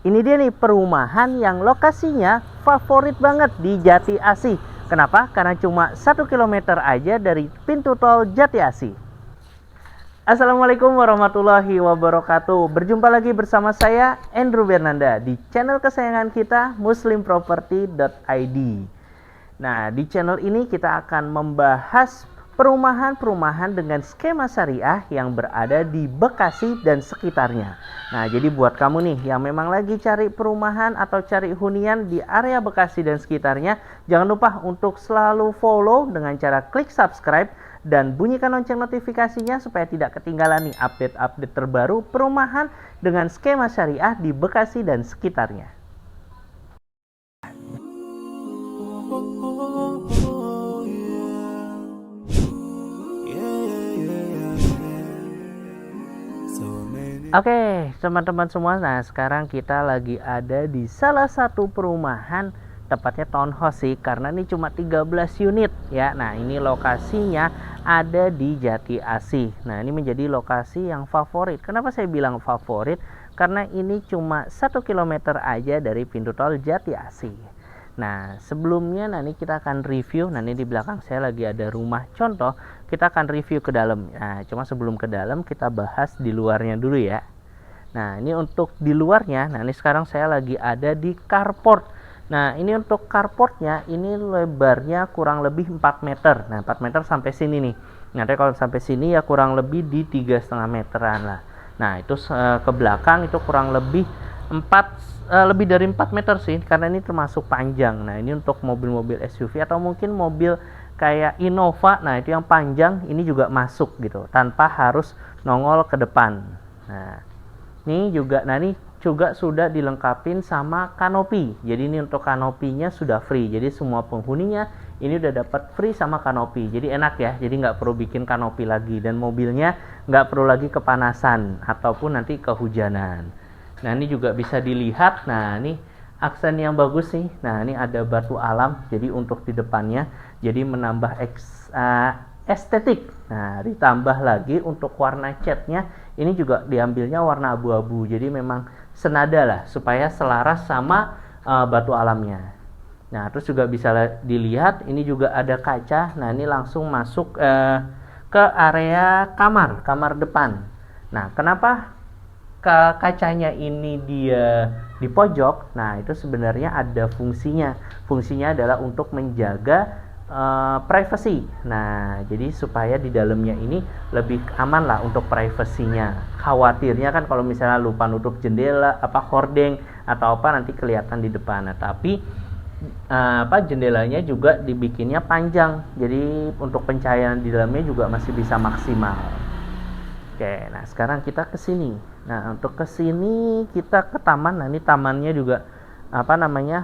Ini dia nih perumahan yang lokasinya favorit banget di Jati Asih. Kenapa? Karena cuma 1 km aja dari pintu tol Jati Asih. Assalamualaikum warahmatullahi wabarakatuh. Berjumpa lagi bersama saya Andrew Bernanda di channel kesayangan kita muslimproperty.id. Nah, di channel ini kita akan membahas perumahan-perumahan dengan skema syariah yang berada di Bekasi dan sekitarnya. Nah, jadi buat kamu nih yang memang lagi cari perumahan atau cari hunian di area Bekasi dan sekitarnya, jangan lupa untuk selalu follow dengan cara klik subscribe dan bunyikan lonceng notifikasinya supaya tidak ketinggalan nih update-update terbaru perumahan dengan skema syariah di Bekasi dan sekitarnya. Oke, teman-teman semua. Nah, sekarang kita lagi ada di salah satu perumahan, tepatnya townhouse sih, karena ini cuma 13 unit ya. Nah, ini lokasinya ada di Jati Asih. Nah, ini menjadi lokasi yang favorit. Kenapa saya bilang favorit? Karena ini cuma 1 km aja dari pintu tol Jati Asih. Nah, sebelumnya nanti kita akan review. Nah, ini di belakang saya lagi ada rumah contoh. Kita akan review ke dalam. Nah, cuma sebelum ke dalam kita bahas di luarnya dulu ya. Nah, ini untuk di luarnya. Nah, ini sekarang saya lagi ada di carport. Nah, ini untuk carportnya ini lebarnya kurang lebih 4 meter. Nah, 4 meter sampai sini nih. Nanti kalau sampai sini ya kurang lebih di 3,5 meteran lah. Nah, itu ke belakang itu kurang lebih lebih dari 4 meter sih, karena ini termasuk panjang. Nah, ini untuk mobil-mobil SUV atau mungkin mobil kayak Innova. Nah, itu yang panjang ini juga masuk gitu tanpa harus nongol ke depan. Nah, ini juga sudah dilengkapin sama kanopi. Jadi ini untuk kanopinya sudah free. Jadi semua penghuninya ini udah dapat free sama kanopi. Jadi enak ya. Jadi nggak perlu bikin kanopi lagi, dan mobilnya nggak perlu lagi kepanasan ataupun nanti kehujanan. Nah, ini juga bisa dilihat. Nah, ini aksen yang bagus sih. Nah, ini ada batu alam. Jadi untuk di depannya jadi menambah estetik. Nah, ditambah lagi untuk warna catnya ini juga diambilnya warna abu-abu. Jadi memang senada lah supaya selaras sama batu alamnya. Nah, terus juga bisa dilihat ini juga ada kaca. Nah, ini langsung masuk ke area kamar depan. Nah, kenapa kacanya ini dia di pojok? Nah, itu sebenarnya ada fungsinya. Fungsinya adalah untuk menjaga privacy. Nah, jadi supaya di dalamnya ini lebih aman lah untuk privasinya. Khawatirnya kan kalau misalnya lupa nutup jendela, hordeng atau apa nanti kelihatan di depan. Nah, tapi jendelanya juga dibikinnya panjang. Jadi untuk pencahayaan di dalamnya juga masih bisa maksimal. Oke, nah sekarang kita ke sini. Nah, untuk ke sini kita ke taman. Nah, ini tamannya juga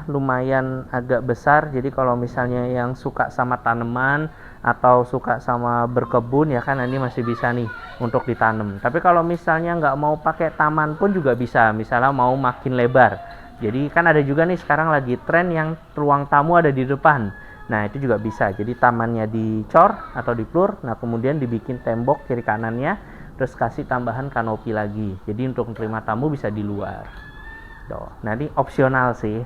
lumayan agak besar. Jadi kalau misalnya yang suka sama tanaman atau suka sama berkebun ya kan, ini masih bisa nih untuk ditanam. Tapi kalau misalnya nggak mau pakai taman pun juga bisa. Misalnya mau makin lebar. Jadi kan ada juga nih sekarang lagi tren yang ruang tamu ada di depan. Nah, itu juga bisa. Jadi tamannya dicor atau diplur. Nah, kemudian dibikin tembok kiri kanannya, terus kasih tambahan kanopi lagi. Jadi untuk menerima tamu bisa di luar. Nah, ini opsional sih.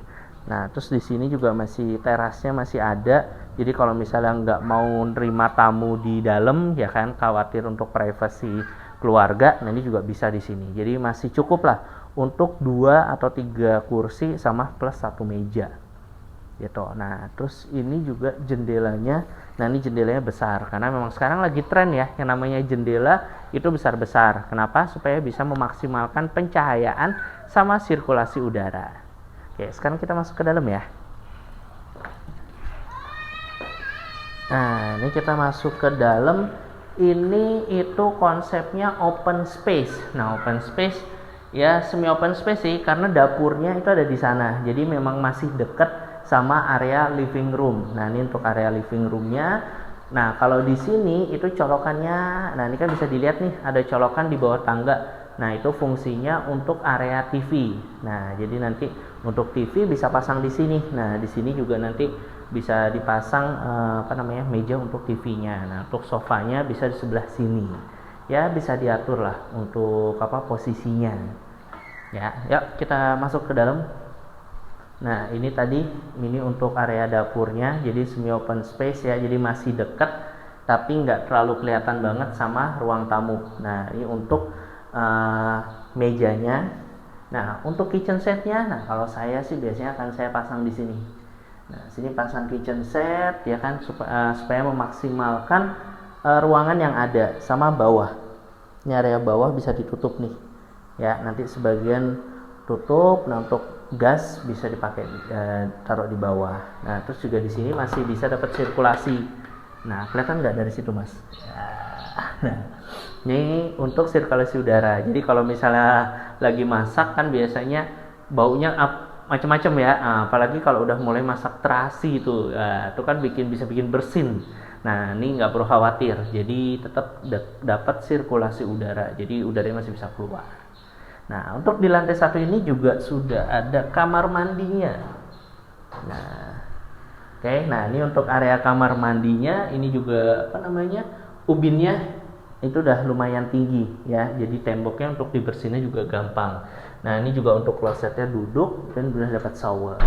Nah, terus di sini juga masih terasnya masih ada. Jadi kalau misalnya nggak mau nerima tamu di dalam ya kan, khawatir untuk privasi keluarga, nah ini juga bisa di sini. Jadi masih cukup lah untuk 2 atau 3 kursi sama plus 1 meja. Gitu. Nah, terus ini juga jendelanya. Nah, ini jendelanya besar karena memang sekarang lagi tren ya yang namanya jendela itu besar-besar. Kenapa? Supaya bisa memaksimalkan pencahayaan sama sirkulasi udara. Oke, sekarang kita masuk ke dalam ya. Nah, ini kita masuk ke dalam. Ini itu konsepnya open space. Nah, open space ya semi open space sih, karena dapurnya itu ada di sana. Jadi memang masih dekat sama area living room. Nah, ini untuk area living roomnya. Nah, kalau di sini itu colokannya, nah ini kan bisa dilihat nih ada colokan di bawah tangga. Nah, itu fungsinya untuk area TV. Nah, jadi nanti untuk TV bisa pasang di sini. Nah, di sini juga nanti bisa dipasang meja untuk TV-nya. Nah, untuk sofanya bisa di sebelah sini. Ya, bisa diatur lah untuk posisinya. Ya, yuk kita masuk ke dalam. Nah, ini tadi ini untuk area dapurnya, jadi semi open space ya, jadi masih dekat tapi nggak terlalu kelihatan banget sama ruang tamu. Nah, ini untuk mejanya. Nah, untuk kitchen setnya, nah kalau saya sih biasanya akan saya pasang di sini. Nah, sini pasang kitchen set ya kan, supaya memaksimalkan ruangan yang ada sama bawah. Ini area bawah bisa ditutup nih. Ya, nanti sebagian tutup. Nah, untuk gas bisa dipakai taruh di bawah. Nah, terus juga di sini masih bisa dapat sirkulasi. Nah, kelihatan nggak dari situ, Mas? Nah, ini untuk sirkulasi udara. Jadi kalau misalnya lagi masak kan biasanya baunya macam-macam ya. Apalagi kalau udah mulai masak terasi itu kan bisa bikin bersin. Nah, ini nggak perlu khawatir. Jadi tetap dapat sirkulasi udara. Jadi udaranya masih bisa keluar. Nah, untuk di lantai 1 ini juga sudah ada kamar mandinya. Nah, oke. Nah, ini untuk area kamar mandinya, ini juga ubinnya itu udah lumayan tinggi ya. Jadi temboknya untuk dibersihinnya juga gampang. Nah, ini juga untuk klosetnya duduk dan sudah dapat shower.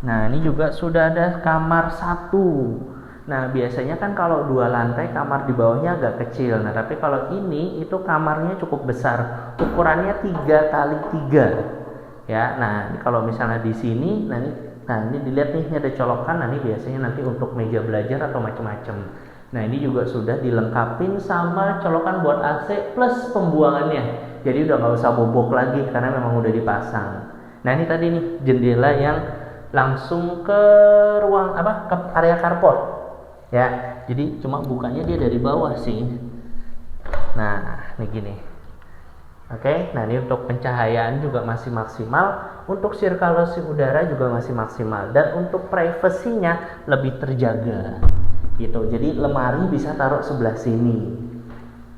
Nah, ini juga sudah ada kamar 1. Nah, biasanya kan kalau 2 lantai kamar di bawahnya agak kecil. Nah, tapi kalau ini itu kamarnya cukup besar. Ukurannya 3x3. Ya, nah ini kalau misalnya di sini, nah ini dilihat nih, ini ada colokan. Nah, ini biasanya nanti untuk meja belajar atau macam-macam. Nah, ini juga sudah dilengkapin sama colokan buat AC plus pembuangannya. Jadi udah nggak usah bobok lagi karena memang udah dipasang. Nah, ini tadi nih jendela yang langsung ke ruang ke area carport. Ya, jadi cuma bukanya dia dari bawah sih. Nah, ini gini. Oke, nah ini untuk pencahayaan juga masih maksimal, untuk sirkulasi udara juga masih maksimal, dan untuk privasinya lebih terjaga. Gitu. Jadi lemari bisa taruh sebelah sini.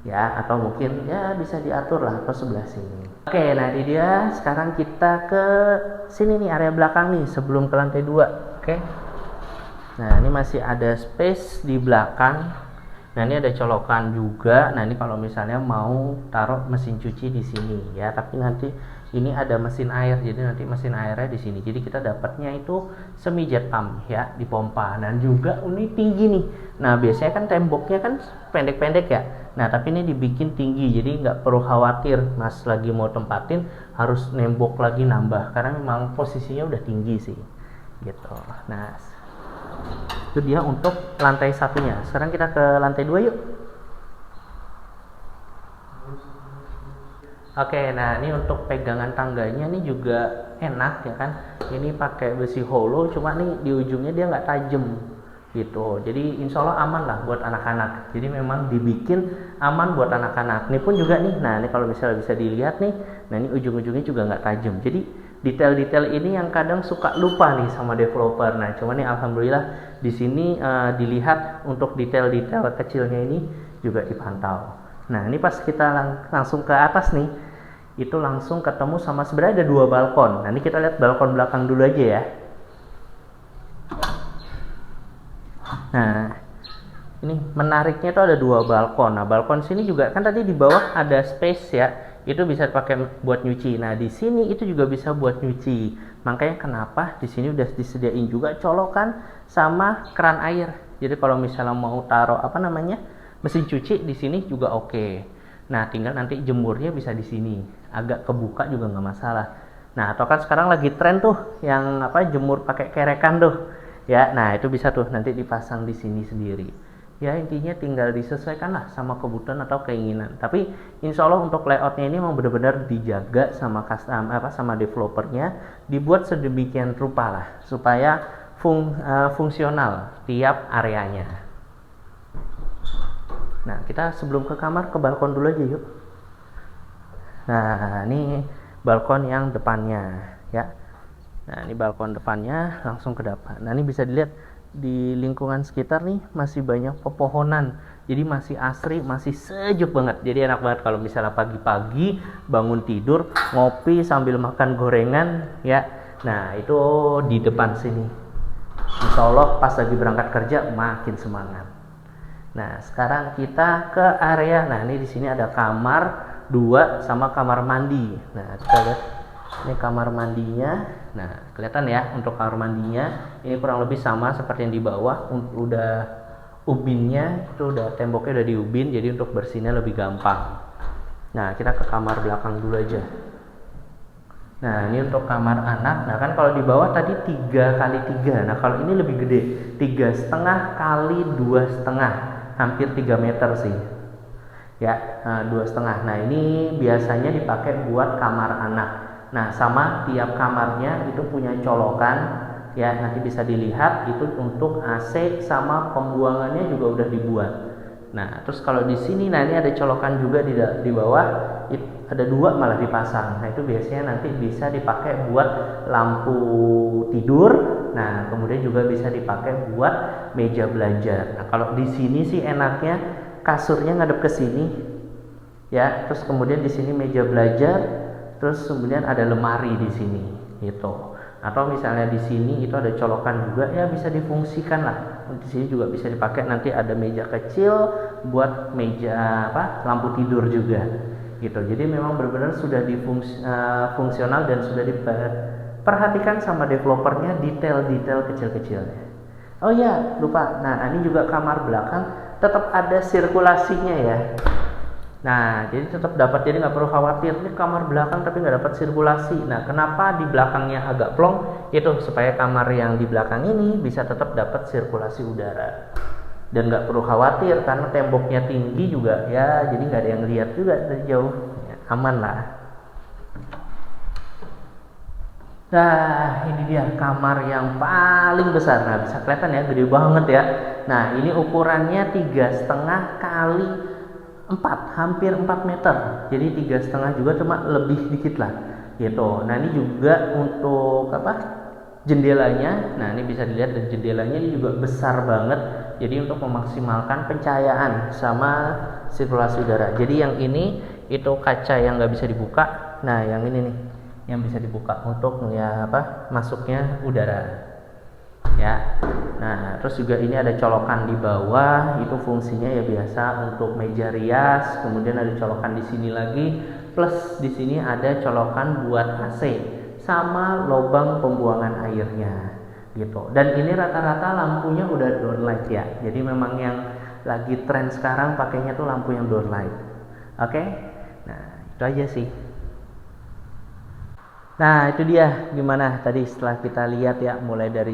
Ya, atau mungkin ya bisa diatur lah ke sebelah sini. Oke, nah ini dia. Sekarang kita ke sini nih, area belakang nih sebelum ke lantai 2. Oke. Nah, ini masih ada space di belakang. Nah, ini ada colokan juga. Nah, ini kalau misalnya mau taruh mesin cuci di sini ya, tapi nanti ini ada mesin air. Jadi nanti mesin airnya di sini. Jadi kita dapatnya itu semi jet pump ya, dipompa. Dan juga ini tinggi nih. Nah, biasanya kan temboknya kan pendek-pendek ya. Nah, tapi ini dibikin tinggi. Jadi nggak perlu khawatir Mas lagi mau tempatin harus nembok lagi nambah, karena memang posisinya udah tinggi sih. Gitu. Nah, itu dia untuk lantai 1-nya. Sekarang kita ke lantai 2 yuk. Oke, nah ini untuk pegangan tangganya ini juga enak ya kan. Ini pakai besi hollow, cuma nih di ujungnya dia nggak tajam gitu. Jadi insya Allah aman lah buat anak-anak. Jadi memang dibikin aman buat anak-anak. Ini pun juga nih, nah ini kalau misalnya bisa dilihat nih, nah ini ujung-ujungnya juga nggak tajam. Jadi detail-detail ini yang kadang suka lupa nih sama developer. Nah, cuma nih alhamdulillah di sini dilihat untuk detail-detail kecilnya ini juga dipantau. Nah, ini pas kita langsung ke atas nih, itu langsung ketemu sama, sebenarnya ada 2 balkon. Nah, ini kita lihat balkon belakang dulu aja ya. Nah, ini menariknya itu ada 2 balkon. Nah, balkon sini juga kan tadi di bawah ada space ya. Itu bisa dipakai buat nyuci. Nah, di sini itu juga bisa buat nyuci. Makanya kenapa di sini udah disediain juga colokan sama keran air. Jadi kalau misalnya mau taruh mesin cuci di sini juga oke. Nah, tinggal nanti jemurnya bisa di sini. Agak kebuka juga nggak masalah. Nah, atau kan sekarang lagi tren tuh yang jemur pakai kerekan tuh. Ya, nah itu bisa tuh nanti dipasang di sini sendiri. Ya, intinya tinggal disesuaikan lah sama kebutuhan atau keinginan. Tapi insya Allah untuk layoutnya ini memang benar-benar dijaga sama sama developernya, dibuat sedemikian rupa lah supaya fungsional tiap areanya. Nah, kita sebelum ke kamar ke balkon dulu aja yuk. Nah, ini balkon yang depannya ya. Nah, ini balkon depannya langsung ke depan. Nah, ini bisa dilihat di lingkungan sekitar nih masih banyak pepohonan, jadi masih asri, masih sejuk banget. Jadi enak banget kalau misalnya pagi-pagi bangun tidur ngopi sambil makan gorengan ya. Nah, itu di depan sini, insya Allah pas lagi berangkat kerja makin semangat. Nah, sekarang kita ke area. Nah, ini di sini ada kamar 2 sama kamar mandi. Nah, kita lihat ini kamar mandinya. Nah, kelihatan ya untuk kamar mandinya ini kurang lebih sama seperti yang di bawah. Udah ubinnya itu udah temboknya udah diubin, jadi untuk bersihnya lebih gampang. Nah, kita ke kamar belakang dulu aja. Nah, ini untuk kamar anak. Nah, kan kalau di bawah tadi 3 kali 3. Nah, kalau ini lebih gede, 3,5 kali 2,5, hampir 3 meter sih. Ya, 2,5. Nah, ini biasanya dipakai buat kamar anak. Nah, sama tiap kamarnya itu punya colokan. Ya, nanti bisa dilihat itu untuk AC sama pembuangannya juga udah dibuat. Nah, terus kalau di sini, nah ini ada colokan juga di bawah, ada 2 malah dipasang. Nah, itu biasanya nanti bisa dipakai buat lampu tidur. Nah, kemudian juga bisa dipakai buat meja belajar. Nah, kalau di sini sih enaknya kasurnya ngadep ke sini, ya. Terus kemudian di sini meja belajar, terus kemudian ada lemari di sini, gitu. Atau misalnya di sini itu ada colokan juga, ya bisa difungsikan lah. Di sini juga bisa dipakai, nanti ada meja kecil buat meja lampu tidur juga, gitu. Jadi memang benar-benar sudah fungsional dan sudah diperhatikan sama developernya detail-detail kecil-kecilnya. Oh ya, lupa. Nah, ini juga kamar belakang tetap ada sirkulasinya ya. Nah, jadi tetap dapat, jadi nggak perlu khawatir ini kamar belakang tapi nggak dapat sirkulasi. Nah, kenapa di belakangnya agak plong? Itu supaya kamar yang di belakang ini bisa tetap dapat sirkulasi udara dan nggak perlu khawatir karena temboknya tinggi juga ya, jadi nggak ada yang lihat juga dari jauh, ya, aman lah. Nah, ini dia kamar yang paling besar. Nah, bisa kelihatan ya, gede banget ya. Nah, ini ukurannya 3,5 kali 4, hampir 4 meter. Jadi 3,5 juga, cuma lebih dikit lah, gitu. Nah, ini juga untuk jendelanya. Nah, ini bisa dilihat, dan jendelanya ini juga besar banget. Jadi untuk memaksimalkan pencahayaan sama sirkulasi udara. Jadi yang ini itu kaca yang nggak bisa dibuka. Nah, yang ini nih yang bisa dibuka untuk masuknya udara. Ya. Nah, terus juga ini ada colokan di bawah, itu fungsinya ya biasa untuk meja rias. Kemudian ada colokan di sini lagi, plus di sini ada colokan buat AC sama lubang pembuangan airnya, gitu. Dan ini rata-rata lampunya udah downlight ya. Jadi memang yang lagi tren sekarang pakainya tuh lampu yang downlight. Oke? Nah, itu aja sih. Nah, itu dia gimana tadi setelah kita lihat ya, mulai dari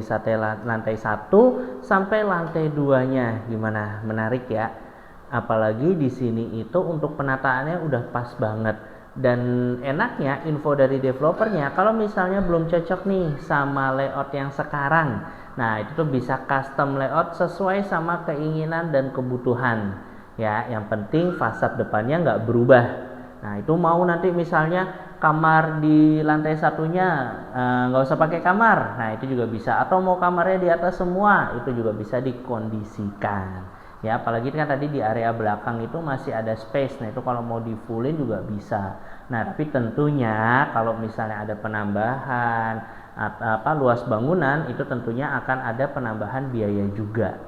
lantai 1 sampai lantai 2-nya gimana, menarik ya. Apalagi di sini itu untuk penataannya udah pas banget. Dan enaknya info dari developernya, kalau misalnya belum cocok nih sama layout yang sekarang, nah itu tuh bisa custom layout sesuai sama keinginan dan kebutuhan. Ya, yang penting fasad depannya nggak berubah. Nah, itu mau nanti misalnya kamar di lantai 1-nya nggak usah pakai kamar, nah itu juga bisa. Atau mau kamarnya di atas semua, itu juga bisa dikondisikan. Ya, apalagi kan tadi di area belakang itu masih ada space. Nah, itu kalau mau di fullin juga bisa. Nah, tapi tentunya kalau misalnya ada penambahan luas bangunan, itu tentunya akan ada penambahan biaya juga,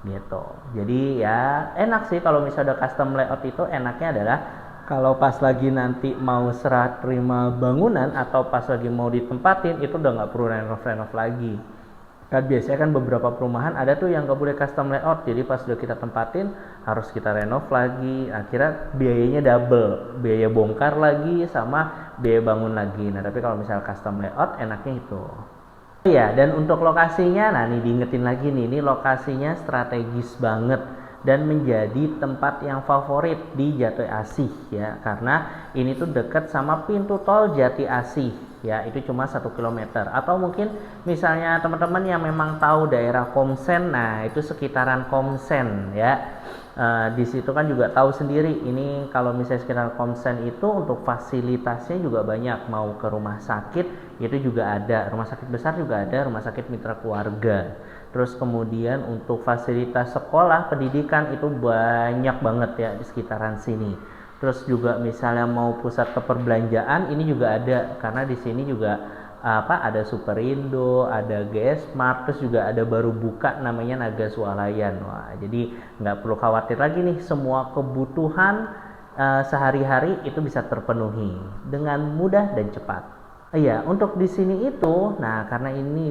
gitu. Jadi ya enak sih kalau misalnya ada custom layout, itu enaknya adalah kalau pas lagi nanti mau serah terima bangunan atau pas lagi mau ditempatin, itu udah nggak perlu renov lagi. Kan biasanya kan beberapa perumahan ada tuh yang nggak boleh custom layout, jadi pas udah kita tempatin harus kita renov lagi. Akhirnya biayanya double, biaya bongkar lagi sama biaya bangun lagi. Nah, tapi kalau misalnya custom layout enaknya itu. Iya, dan untuk lokasinya, nah nih diingetin lagi nih, ini lokasinya strategis banget dan menjadi tempat yang favorit di Jati Asih ya, karena ini tuh dekat sama pintu tol Jati Asih ya, itu cuma 1 km. Atau mungkin misalnya teman-teman yang memang tahu daerah Komsen, nah itu sekitaran Komsen ya. Di situ kan juga tahu sendiri, ini kalau misalnya sekitar Komsen itu untuk fasilitasnya juga banyak. Mau ke rumah sakit itu juga ada, rumah sakit besar juga ada, rumah sakit mitra keluarga. Terus kemudian untuk fasilitas sekolah, pendidikan itu banyak banget ya di sekitaran sini. Terus juga misalnya mau pusat keperbelanjaan, ini juga ada, karena di sini juga ada Superindo, ada GSmart, terus juga ada baru buka namanya Naga Swalayan. Wah, jadi nggak perlu khawatir lagi nih, semua kebutuhan sehari-hari itu bisa terpenuhi dengan mudah dan cepat. Iya, untuk di sini itu, nah karena ini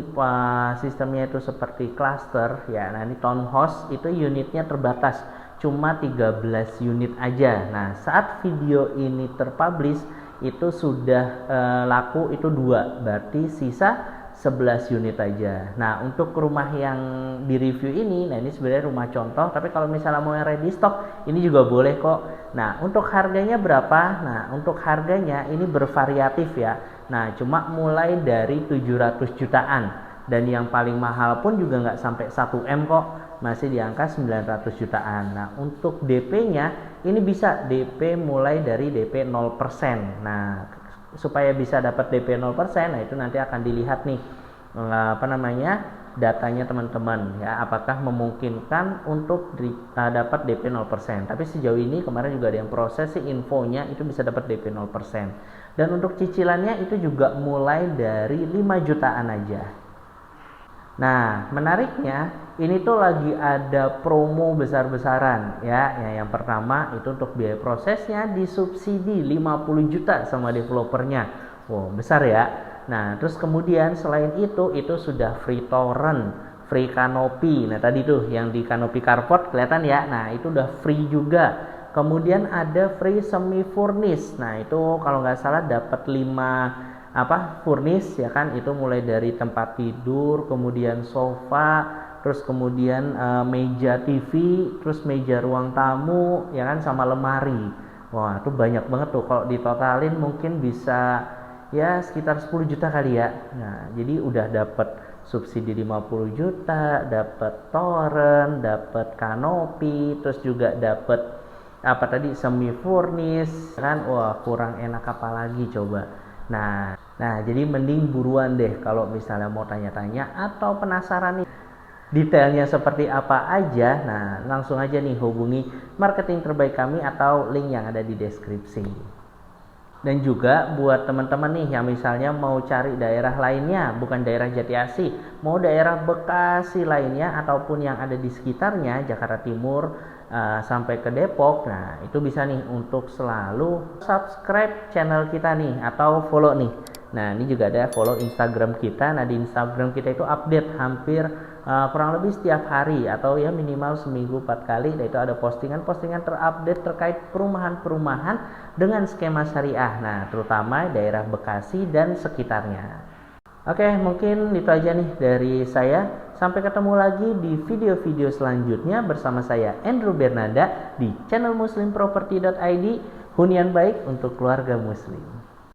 sistemnya itu seperti cluster ya. Nah, ini townhouse itu unitnya terbatas, cuma 13 unit aja. Nah, saat video ini terpublish itu sudah laku itu 2, berarti sisa 11 unit aja. Nah, untuk rumah yang di review ini, nah ini sebenarnya rumah contoh, tapi kalau misalnya mau yang ready stock, ini juga boleh kok. Nah, untuk harganya berapa? Nah, untuk harganya ini bervariatif ya. Nah, cuma mulai dari 700 jutaan. Dan yang paling mahal pun juga nggak sampai 1M kok. Masih di angka 900 jutaan. Nah, untuk DP-nya ini bisa DP mulai dari DP 0%. Nah, supaya bisa dapat DP 0%, nah itu nanti akan dilihat nih datanya teman-teman ya, apakah memungkinkan untuk dapat DP 0%. Tapi sejauh ini kemarin juga ada yang proses sih infonya itu bisa dapat DP 0%. Dan untuk cicilannya itu juga mulai dari 5 jutaan aja. Nah, menariknya ini tuh lagi ada promo besar-besaran ya. Yang pertama itu untuk biaya prosesnya disubsidi 50 juta sama developernya. Wow, besar ya. Nah, terus kemudian selain itu sudah free torrent, free kanopi. Nah, tadi tuh yang di kanopi carport kelihatan ya. Nah, itu udah free juga. Kemudian ada free semi furnish. Nah, itu kalau nggak salah dapat 5 furnish ya kan, itu mulai dari tempat tidur, kemudian sofa, terus kemudian meja TV, terus meja ruang tamu ya kan, sama lemari. Wah, itu banyak banget tuh, kalau ditotalin mungkin bisa ya sekitar 10 juta kali ya. Nah, jadi udah dapat subsidi 50 juta, dapat torrent, dapat kanopi, terus juga dapat semi furnish kan. Wah, kurang enak apa lagi coba. Nah, jadi mending buruan deh kalau misalnya mau tanya-tanya atau penasaran nih detailnya seperti apa aja. Nah, langsung aja nih hubungi marketing terbaik kami atau link yang ada di deskripsi. Dan juga buat teman-teman nih yang misalnya mau cari daerah lainnya, bukan daerah Jatiasi, mau daerah Bekasi lainnya ataupun yang ada di sekitarnya Jakarta Timur sampai ke Depok. Nah, itu bisa nih untuk selalu subscribe channel kita nih atau follow nih. Nah, ini juga ada follow Instagram kita. Nah, di Instagram kita itu update hampir kurang lebih setiap hari atau ya minimal seminggu 4 kali. Dan itu ada postingan-postingan terupdate terkait perumahan-perumahan dengan skema syariah. Nah, terutama daerah Bekasi dan sekitarnya. Oke, mungkin itu aja nih dari saya. Sampai ketemu lagi di video-video selanjutnya bersama saya Andrew Bernanda di channel muslimproperty.id, hunian baik untuk keluarga muslim.